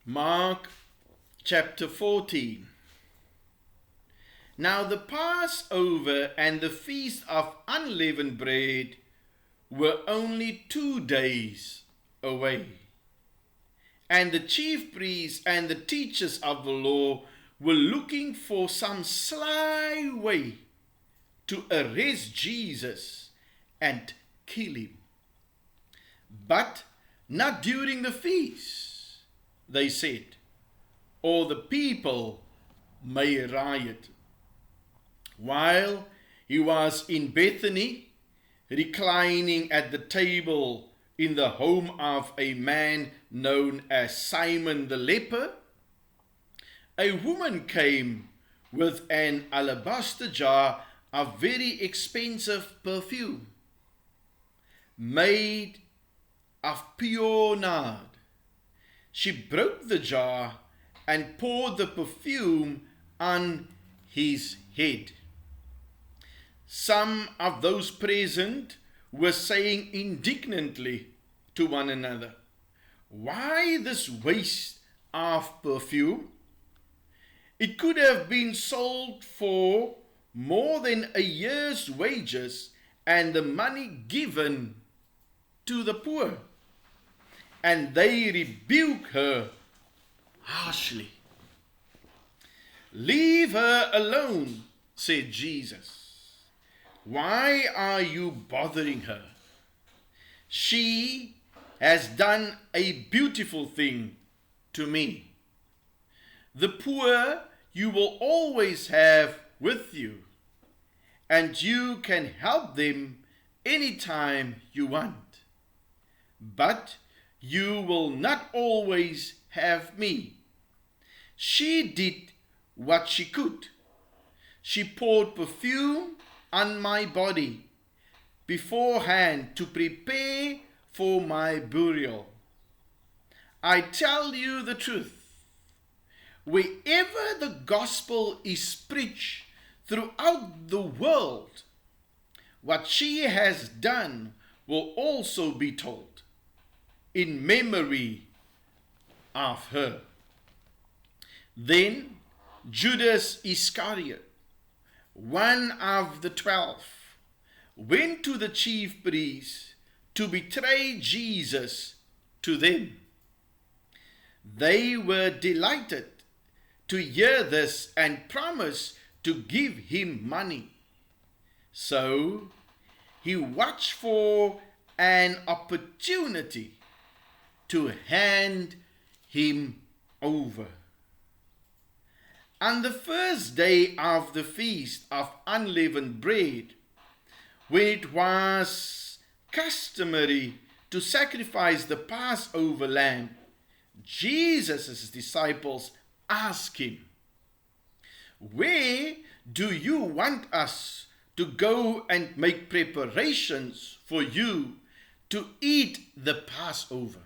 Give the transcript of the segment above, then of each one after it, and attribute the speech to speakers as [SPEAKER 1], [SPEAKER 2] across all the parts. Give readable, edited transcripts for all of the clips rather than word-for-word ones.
[SPEAKER 1] Mark chapter 14. Now the Passover and the feast of unleavened bread were only 2 days away. And the chief priests and the teachers of the law were looking for some sly way to arrest Jesus and kill him. But not during the feast, they said, or the people may riot. While he was in Bethany, reclining at the table in the home of a man known as Simon the leper, a woman came with an alabaster jar of very expensive perfume, made of pure nard. She broke the jar and poured the perfume on his head. Some of those present were saying indignantly to one another, "Why this waste of perfume? It could have been sold for more than a year's wages and the money given to the poor." And they rebuked her harshly. "Leave her alone," said Jesus. "Why are you bothering her? She has done a beautiful thing to me. The poor you will always have with you, and you can help them anytime you want. But you will not always have me." She did what she could. She poured perfume on my body beforehand to prepare for my burial. I tell you the truth, wherever the gospel is preached throughout the world, what she has done will also be told in memory of her. Then Judas Iscariot, one of the 12, went to the chief priests to betray Jesus to them. They were delighted to hear this and promised to give him money. So he watched for an opportunity to hand him over. On the first day of the feast of unleavened bread, when it was customary to sacrifice the Passover lamb, Jesus' disciples asked him, "Where do you want us to go and make preparations for you to eat the Passover?"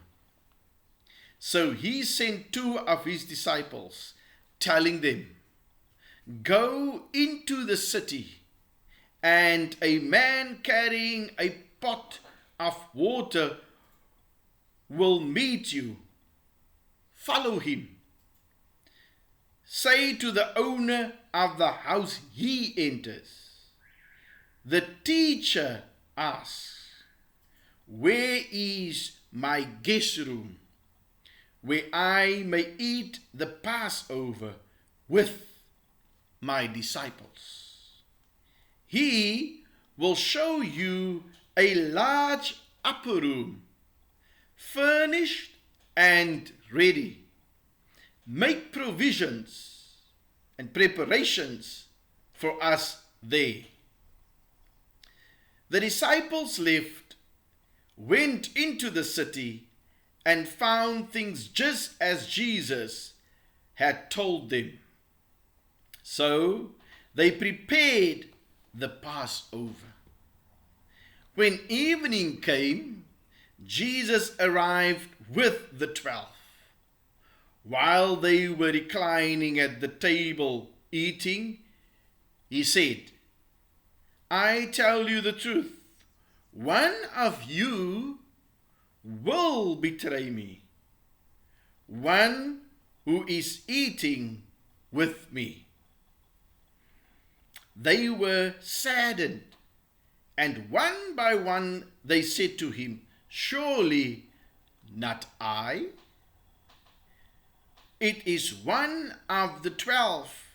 [SPEAKER 1] So he sent 2 of his disciples, telling them, "Go into the city, and a man carrying a pot of water will meet you. Follow him. Say to the owner of the house he enters, 'The teacher asks, where is my guest room, where I may eat the Passover with my disciples?' He will show you a large upper room, furnished and ready. Make provisions and preparations for us there." The disciples left, went into the city, and found things just as Jesus had told them. So they prepared the Passover. When evening came, Jesus arrived with the 12. While they were reclining at the table eating, he said, "I tell you the truth, one of you will betray me. One who is eating with me." They were saddened, and one by one they said to him, "Surely not I?" "It is one of the 12,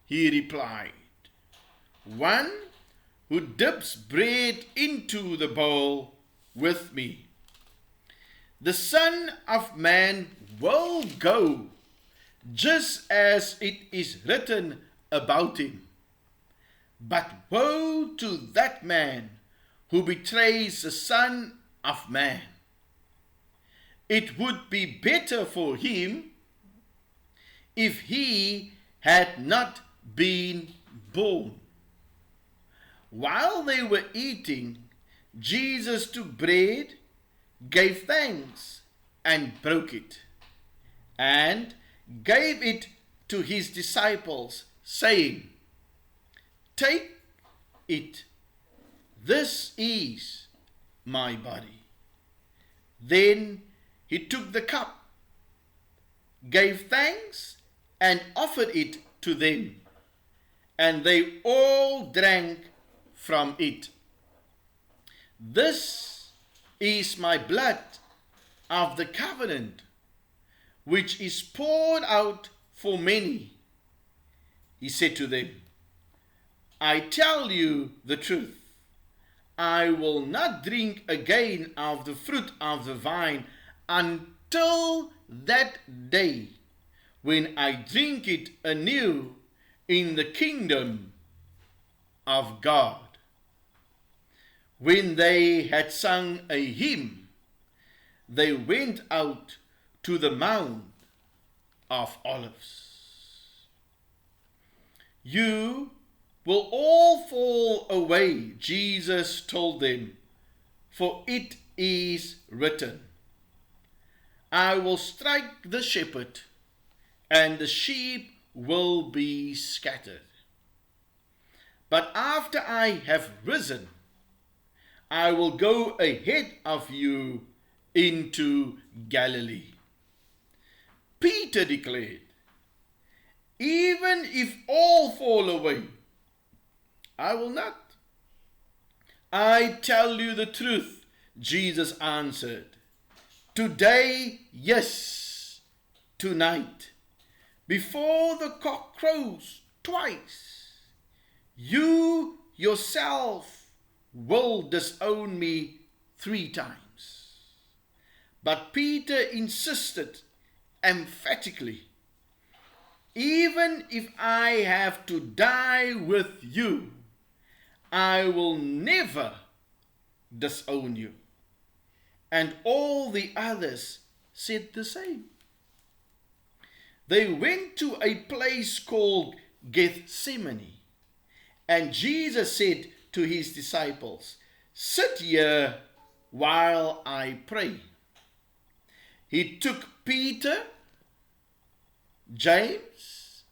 [SPEAKER 1] he replied, "one who dips bread into the bowl with me. The Son of Man will go just as it is written about him. But woe to that man who betrays the Son of Man. It would be better for him if he had not been born." While they were eating, Jesus took bread, gave thanks, and broke it, and gave it to his disciples, saying, "Take it, this is my body." Then he took the cup, gave thanks, and offered it to them, and they all drank from it. "This is my blood of the covenant, which is poured out for many," he said to them. "I tell you the truth, I will not drink again of the fruit of the vine until that day when I drink it anew in the kingdom of God." When they had sung a hymn, they went out to the Mount of Olives. "You will all fall away," Jesus told them, "for it is written, I will strike the shepherd, and the sheep will be scattered. But after I have risen, I will go ahead of you into Galilee." Peter declared, "Even if all fall away, I will not." "I tell you the truth," Jesus answered. "Today, yes, tonight, before the cock crows twice, you yourself will disown me 3 times. But Peter insisted emphatically, "Even if I have to die with you, I will never disown you." And all the others said the same. They went to a place called Gethsemane, and Jesus said to his disciples, "Sit here while I pray." He took Peter, James,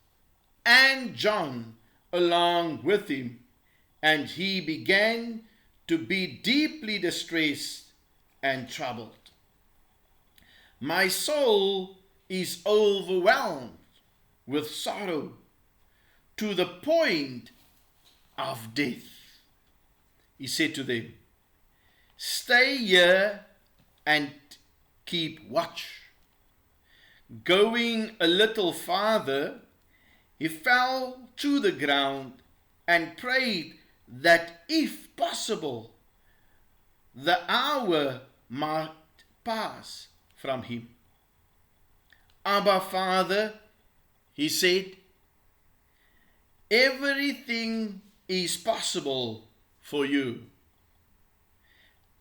[SPEAKER 1] and John along with him, and he began to be deeply distressed and troubled. "My soul is overwhelmed with sorrow to the point of death," he said to them. "Stay here and keep watch." Going a little farther, he fell to the ground and prayed that, if possible, the hour might pass from him. "Abba, Father," he said, "everything is possible for you.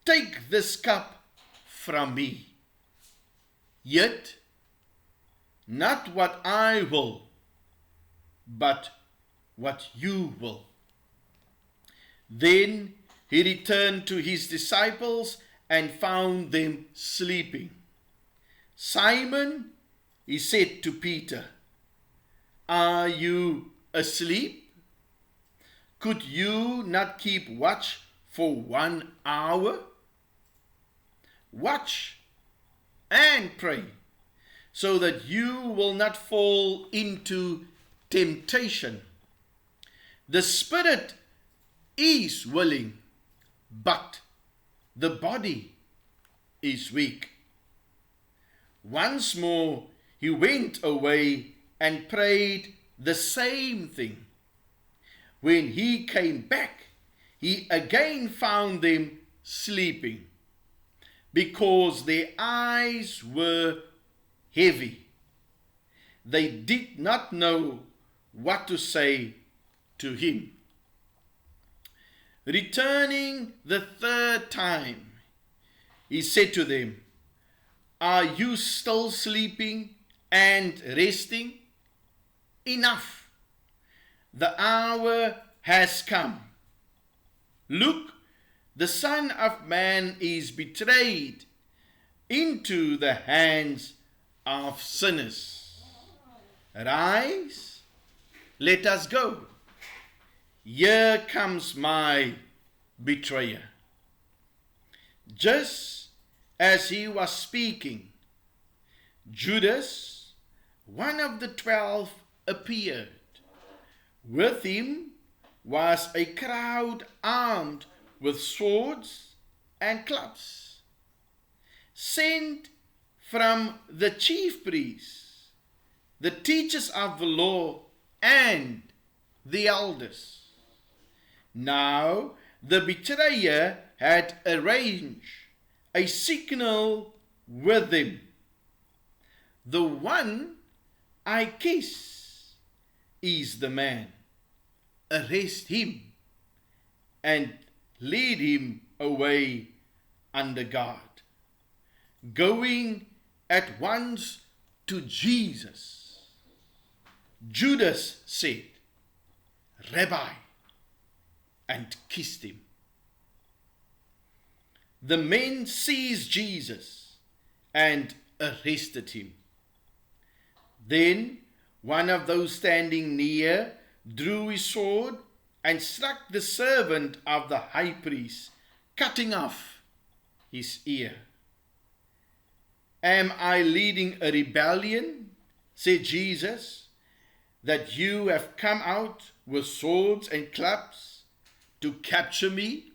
[SPEAKER 1] Take this cup from me. Yet, not what I will, but what you will." Then he returned to his disciples and found them sleeping. "Simon," he said to Peter, "are you asleep? Could you not keep watch for 1 hour? Watch and pray, so that you will not fall into temptation. The spirit is willing, but the body is weak. Once more he went away and prayed the same thing. When he came back, he again found them sleeping, because their eyes were heavy. They did not know what to say to him. Returning the third time, he said to them, "Are you still sleeping and resting? Enough! The hour has come. Look, the Son of Man is betrayed into the hands of sinners. Rise, let us go. Here comes my betrayer." Just as he was speaking, Judas, one of the 12, appeared. With him was a crowd armed with swords and clubs, sent from the chief priests, the teachers of the law, and the elders. Now the betrayer had arranged a signal with them. "The one I kiss is the man. Arrest him and lead him away under guard." Going at once to Jesus, Judas said, "Rabbi," and kissed him. The men seized Jesus and arrested him. Then one of those standing near drew his sword and struck the servant of the high priest, cutting off his ear. "Am I leading a rebellion," said Jesus, "that you have come out with swords and clubs to capture me?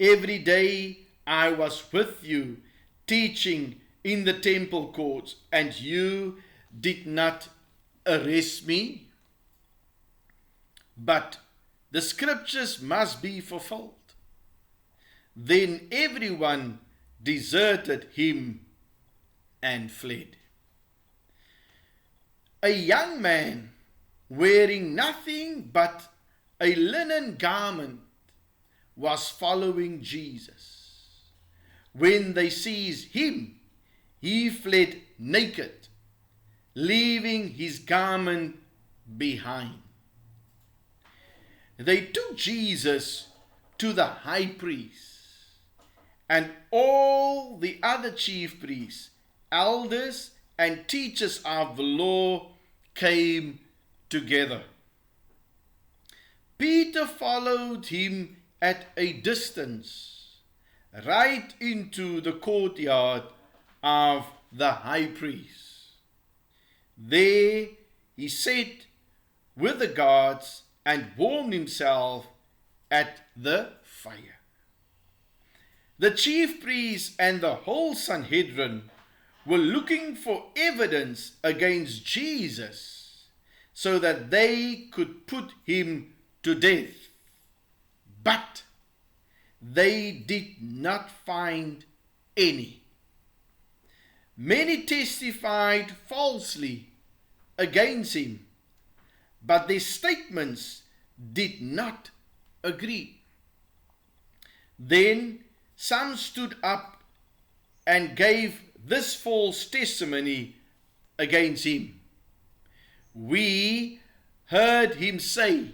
[SPEAKER 1] Every day I was with you, teaching in the temple courts, and you did not arrest me. But the scriptures must be fulfilled." Then everyone deserted him and fled. A young man, wearing nothing but a linen garment, was following Jesus. When they seized him, he fled naked, leaving his garment behind. They took Jesus to the high priest, and all the other chief priests, elders, and teachers of the law came together. Peter followed him at a distance, right into the courtyard of the high priest. There he sat with the guards and warmed himself at the fire. The chief priests and the whole Sanhedrin were looking for evidence against Jesus so that they could put him to death. But they did not find any. Many testified falsely against him, but their statements did not agree. Then some stood up and gave this false testimony against him. "We heard him say,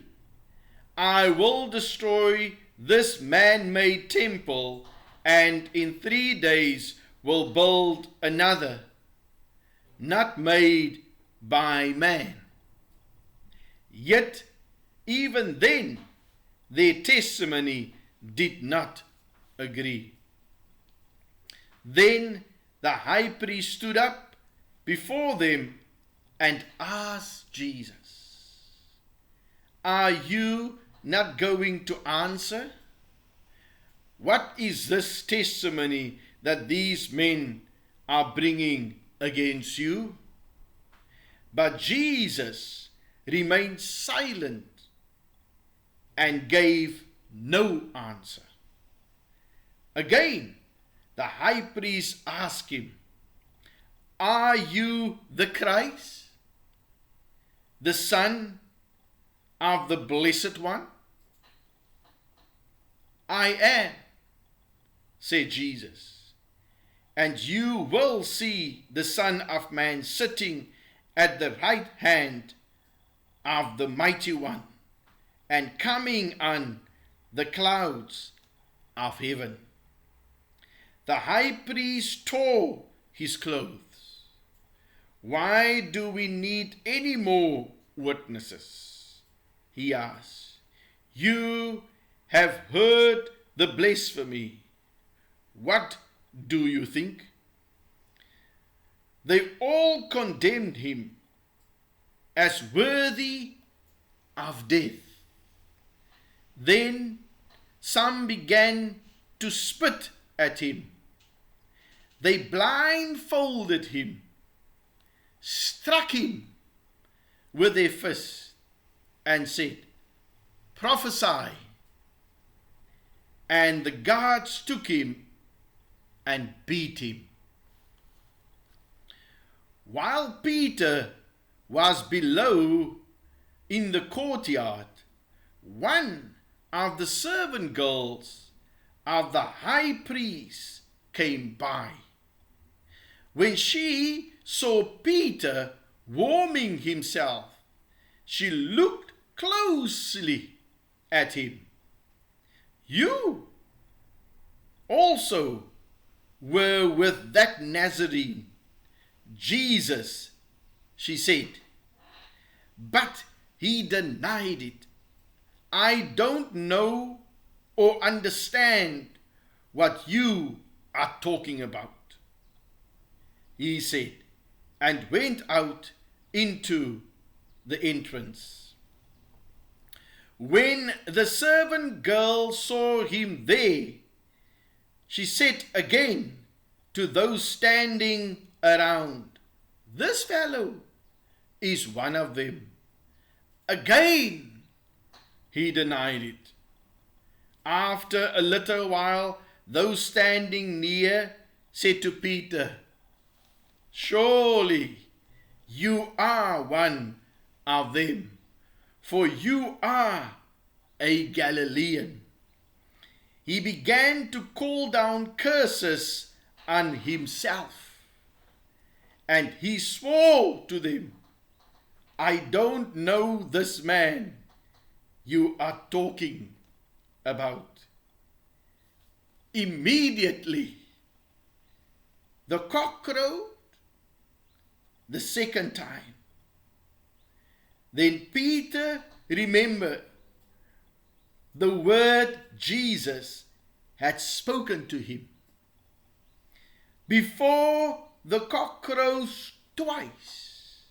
[SPEAKER 1] 'I will destroy this man-made temple, and in 3 days will build another, not made by man.' Yet even then their testimony did not agree. Then the high priest stood up before them and asked Jesus, "Are you not going to answer? What is this testimony that these men are bringing against you?" But Jesus remained silent and gave no answer. Again, the high priest asked him, "Are you the Christ, the Son of the Blessed One?" "I am," said Jesus, "and you will see the Son of Man sitting at the right hand of the Mighty One and coming on the clouds of heaven." The high priest tore his clothes. "Why do we need any more witnesses?" he asked. "You have heard the blasphemy. What do you think?" They all condemned him as worthy of death. Then some began to spit at him. They blindfolded him, struck him with their fists, and said, "Prophesy." And the guards took him and beat him. While Peter was below in the courtyard, one of the servant girls of the high priest came by. When she saw Peter warming himself, she looked closely at him. "You also were with that Nazarene, Jesus," she said. But he denied it. "I don't know or understand what you are talking about," he said, and went out into the entrance. When the servant girl saw him there, she said again to those standing around, "This fellow is one of them." Again, he denied it. After a little while, those standing near said to Peter, "Surely you are one of them, for you are a Galilean." He began to call down curses on himself, and he swore to them, "I don't know this man you are talking about." Immediately, the cock crowed the second time. Then Peter remembered the word Jesus had spoken to him. "Before the cock crows twice,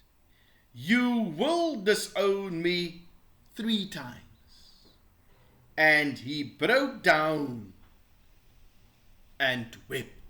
[SPEAKER 1] you will disown me 3 times. And he broke down and wept.